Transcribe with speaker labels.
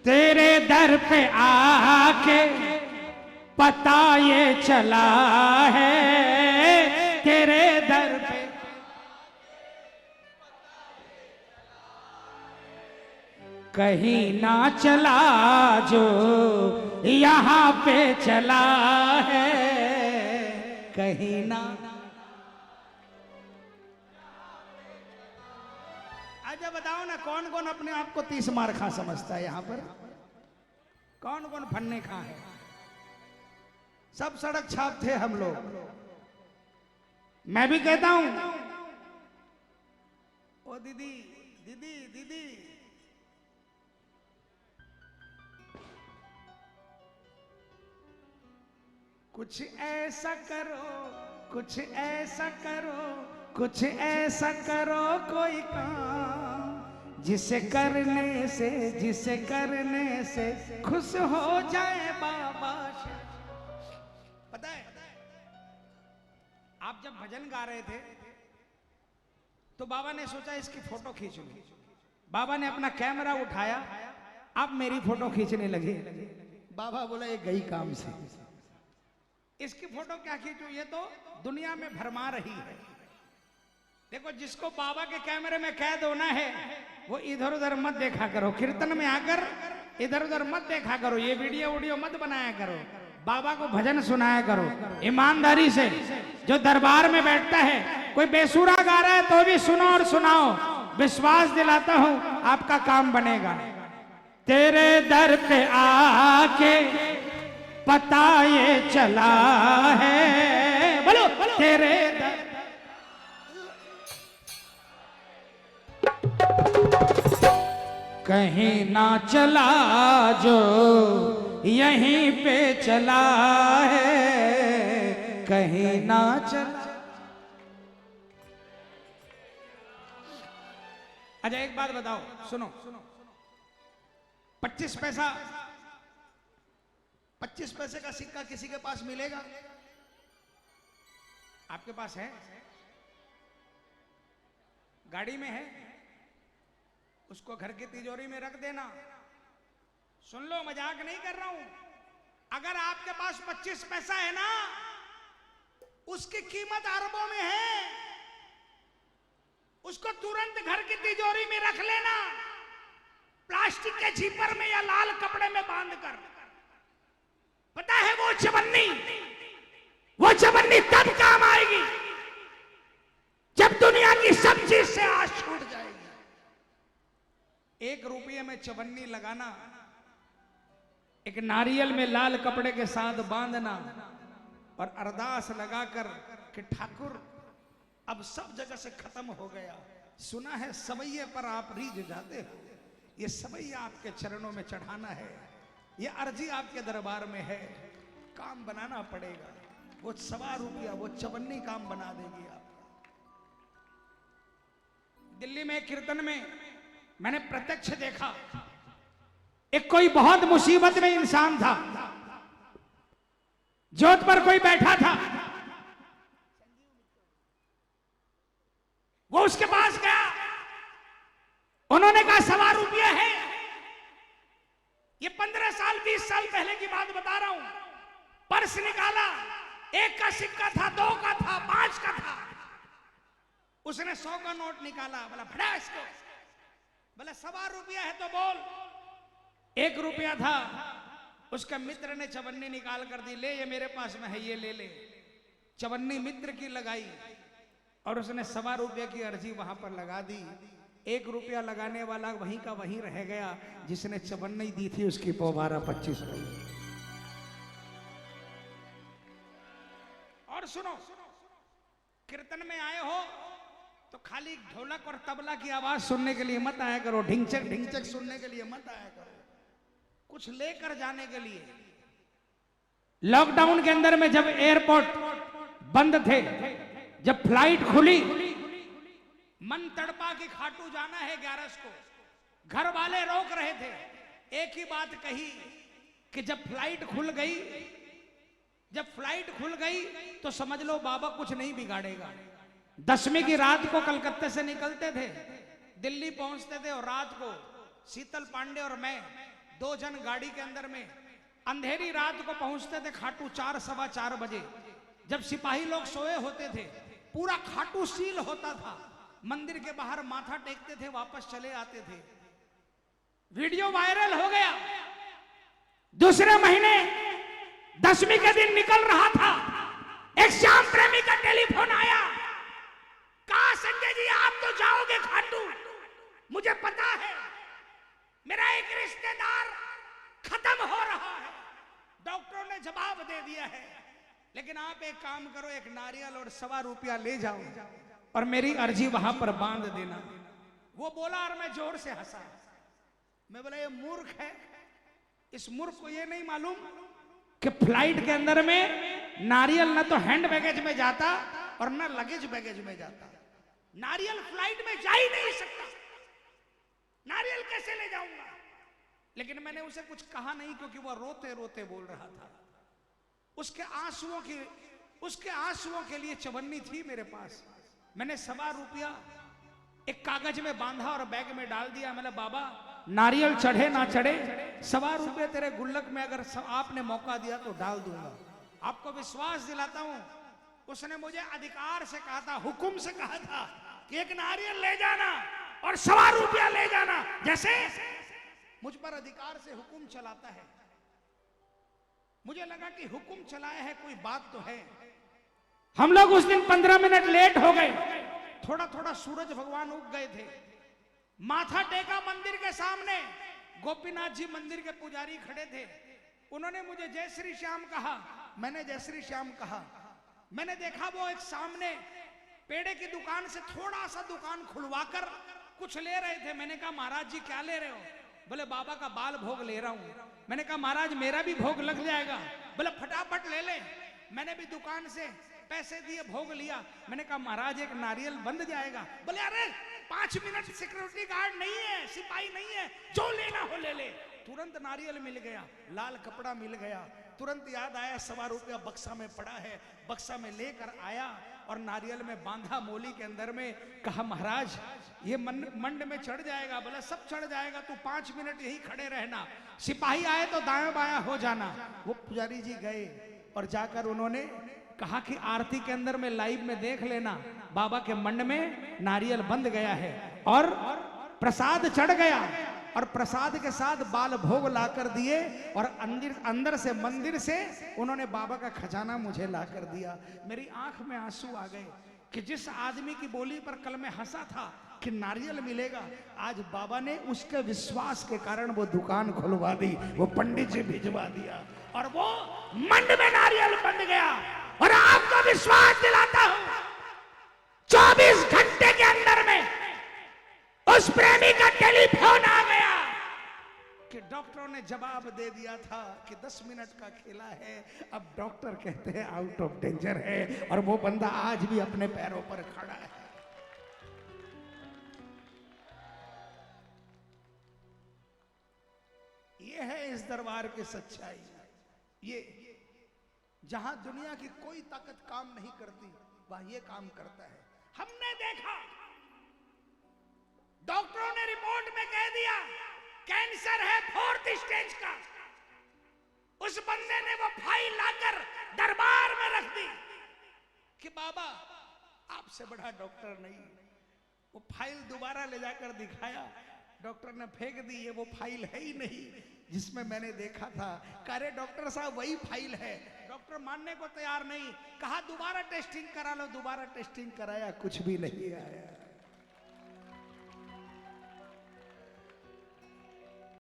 Speaker 1: तेरे दर पे आके पता ये चला है, तेरे दर पे कहीं ना चला जो यहाँ पे चला है, कहीं ना। अच्छा बताओ ना, कौन कौन अपने आप को 30 मार खा समझता है यहाँ पर? कौन कौन फन्ने खा है? सब सड़क छाप थे हम लोग। मैं भी कहता हूं, ओ दीदी दीदी दीदी, कुछ ऐसा करो, कुछ ऐसा करो, कुछ ऐसा करो कोई काम जिसे करने से खुश हो जाए बाबा। पता है, आप जब भजन गा रहे थे तो बाबा ने सोचा इसकी फोटो खींच लूं। बाबा ने अपना कैमरा उठाया, आप मेरी फोटो खींचने लगे। बाबा बोला ये गई काम से, इसकी फोटो क्या खींचूं, ये तो दुनिया में भरमा रही है। देखो, जिसको बाबा के कैमरे में कैद होना है वो इधर उधर मत देखा करो, कीर्तन में आकर इधर उधर मत देखा करो, ये वीडियो मत बनाया करो, बाबा को भजन सुनाया करो ईमानदारी से। जो दरबार में बैठता है, कोई बेसुरा गा रहा है तो भी सुनो और सुनाओ, विश्वास दिलाता हूं आपका काम बनेगा। तेरे दर पे आके पता ये चला है, बोलो तेरे दर। कहीं ना चला जो यहीं पे चला है, कहीं ना चला। अच्छा एक बात बताओ, सुनो, 25 पैसे का सिक्का किसी के पास मिलेगा? आपके पास है? गाड़ी में है? उसको घर की तिजोरी में रख देना। सुन लो, मजाक नहीं कर रहा हूं। अगर आपके पास 25 पैसा है ना, उसकी कीमत अरबों में है। उसको तुरंत घर की तिजोरी में रख लेना, प्लास्टिक के झीपर में या लाल कपड़े में बांधकर। पता है वो चवन्नी तब काम आएगी जब दुनिया की सब चीज से आस छूट जाएगी। 1 रुपये में चवन्नी लगाना, एक नारियल में लाल कपड़े के साथ बांधना और अरदास लगाकर कि ठाकुर अब सब जगह से खत्म हो गया। सुना है सवैये पर आप रीझ जाते हो, ये सवैया आपके चरणों में चढ़ाना है, ये अर्जी आपके दरबार में है, काम बनाना पड़ेगा। वो 1.25 रुपया, वो चवन्नी काम बना देगी आपका। दिल्ली में कीर्तन में मैंने प्रत्यक्ष देखा, एक कोई बहुत मुसीबत में इंसान था, जोत पर कोई बैठा था, वो उसके पास गया, उन्होंने कहा 1.25 रुपया है। ये 15 साल 20 साल पहले की बात बता रहा हूं। पर्स निकाला, 1 का सिक्का था, 2 का था, 5 का था। उसने 100 का नोट निकाला, बोला फड़ा इसको। बोला 1.25 रुपया है तो बोल। 1 रुपया था, उसका मित्र ने चवन्नी निकाल कर दी, ले ये मेरे पास में है, ये ले ले। चवन्नी मित्र की लगाई और उसने 1.25 रुपये की अर्जी वहां पर लगा दी। 1 रुपया लगाने वाला वहीं का वहीं रह गया, जिसने चवन्नी दी थी उसकी पौबारा 25 रुपये। और सुनो, कीर्तन में आए हो तो खाली ढोलक और तबला की आवाज सुनने के लिए मत आया करो, ढिंचक ढिंचक सुनने के लिए मत आया करो, कुछ लेकर जाने के लिए। लॉकडाउन के अंदर में जब एयरपोर्ट बंद थे, जब फ्लाइट खुली, मन तड़पा कि खाटू जाना है 11 को, घर वाले रोक रहे थे। एक ही बात कही कि जब फ्लाइट खुल गई तो समझ लो बाबा कुछ नहीं बिगाड़ेगा। 10वीं की रात को कलकत्ते से निकलते थे, दिल्ली पहुंचते थे और रात को शीतल पांडे और मैं दो जन गाड़ी के अंदर में अंधेरी रात को पहुंचते थे खाटू 4 सवा 4 बजे। जब सिपाही लोग सोए होते थे, पूरा खाटू सील होता था, मंदिर के बाहर माथा टेकते थे, वापस चले आते थे। वीडियो वायरल हो गया। दूसरे महीने 10वीं के दिन निकल रहा था, एक श्याम प्रेमी का टेलीफोन आया। कहा संजय जी आप तो जाओगे खाटू, मुझे पता है, मेरा एक रिश्तेदार खत्म हो रहा है, डॉक्टरों ने जवाब दे दिया है, लेकिन आप एक काम करो, एक नारियल और ₹1.25 ले जाओ और मेरी अर्जी वहां पर बांध देना। वो बोला और मैं जोर से हंसा। मैं बोला ये मूर्ख है, इस मूर्ख को ये नहीं मालूम कि फ्लाइट के अंदर में नारियल ना तो हैंड बैगेज में जाता और ना लगेज बैगेज में जाता। नारियल फ्लाइट में जा ही नहीं सकता, नारियल कैसे ले जाऊंगा? लेकिन मैंने उसे कुछ कहा नहीं, क्योंकि वो रोते रोते बोल रहा था। उसके आंसुओं के लिए चवन्नी थी मेरे पास। मैंने ₹1.25 एक कागज में बांधा और बैग में डाल दिया। मैंने बाबा नारियल चढ़े ना चढ़े, ₹1.25 तेरे गुल्लक में अगर आपने मौका दिया तो डाल दूंगा। आपको विश्वास दिलाता हूं, उसने मुझे अधिकार से कहा था, हुक्म से कहा था कि एक नारियल ले जाना और ₹1.25 ले जाना। जैसे मुझ पर अधिकार से हुक्म चलाता है। मुझे लगा कि हुक्म चलाया है, कोई बात तो है। हम लोग उस दिन 15 मिनट लेट हो गए। थोड़ा थोड़ा सूरज भगवान उग गए थे। माथा टेका मंदिर के सामने, गोपीनाथ जी मंदिर के पुजारी खड़े थे। उन्होंने मुझे जय श्री श्याम कहा, मैंने जय श्री श्याम कहा। मैंने देखा वो एक सामने पेड़े की दुकान से थोड़ा सा दुकान खुलवाकर कुछ ले रहे थे। मैंने कहा महाराज जी क्या ले रहे हो? बोले बाबा का बाल भोग ले रहा हूं। मैंने कहा महाराज मेरा भी भोग लग जाएगा। बोले फटाफट ले ले। मैंने भी दुकान से पैसे दिए, भोग लिया। मैंने कहा महाराज एक नारियल बंध जाएगा। बोले अरे 5 मिनट सिक्योरिटी गार्ड नहीं है, सिपाही नहीं है, जो लेना हो ले ले। तुरंत नारियल मिल गया, लाल कपड़ा मिल गया। तुरंत याद आया ₹1.25 बक्सा में पड़ा है, बक्सा में लेकर आया और नारियल में बांधा मोली के अंदर में। कहा महाराज ये मंड में चढ़ जाएगा। बोला सब चढ़ जाएगा, तू 5 मिनट यही खड़े रहना, सिपाही आए तो दायां बायां हो जाना। वो पुजारी जी गए और जाकर उन्होंने कहा कि आरती के अंदर में लाइव में देख लेना, बाबा के मंड में नारियल बंध गया है और प्रसाद चढ़ गया। और प्रसाद के साथ बाल भोग ला कर दिए और अंदर से मंदिर से उन्होंने बाबा का खजाना मुझे ला कर दिया। मेरी आंख में आंसू आ गए कि जिस आदमी की बोली पर कल मैं हंसा था कि नारियल मिलेगा, आज बाबा ने उसके विश्वास के कारण वो दुकान खुलवा दी, वो पंडित जी भिजवा दिया और वो मंड में नारियल बंध गया। और आपको विश्वास दिलाता हूं 24 घंटे के अंदर में उस प्रेमी का टेलीफोन आ गया कि डॉक्टरों ने जवाब दे दिया था कि 10 मिनट का खेला है, अब डॉक्टर कहते हैं आउट ऑफ डेंजर है। और वो बंदा आज भी अपने पैरों पर खड़ा है। ये है इस दरबार की सच्चाई। ये जहां दुनिया की कोई ताकत काम नहीं करती, वह ये काम करता है। हमने देखा डॉक्टरों ने रिपोर्ट में कह दिया कैंसर है 4th स्टेज का। उस बंदे ने वो फाइल लाकर दरबार में रख दी कि बाबा आपसे बड़ा डॉक्टर नहीं। वो फाइल दोबारा ले जाकर दिखाया, डॉक्टर ने फेंक दी, ये वो फाइल है ही नहीं जिसमें मैंने देखा था। कह रहे डॉक्टर साहब वही फाइल है। डॉक्टर मानने को तैयार नहीं। कहा दोबारा टेस्टिंग करा लो। दोबारा टेस्टिंग कराया, कुछ भी नहीं आया।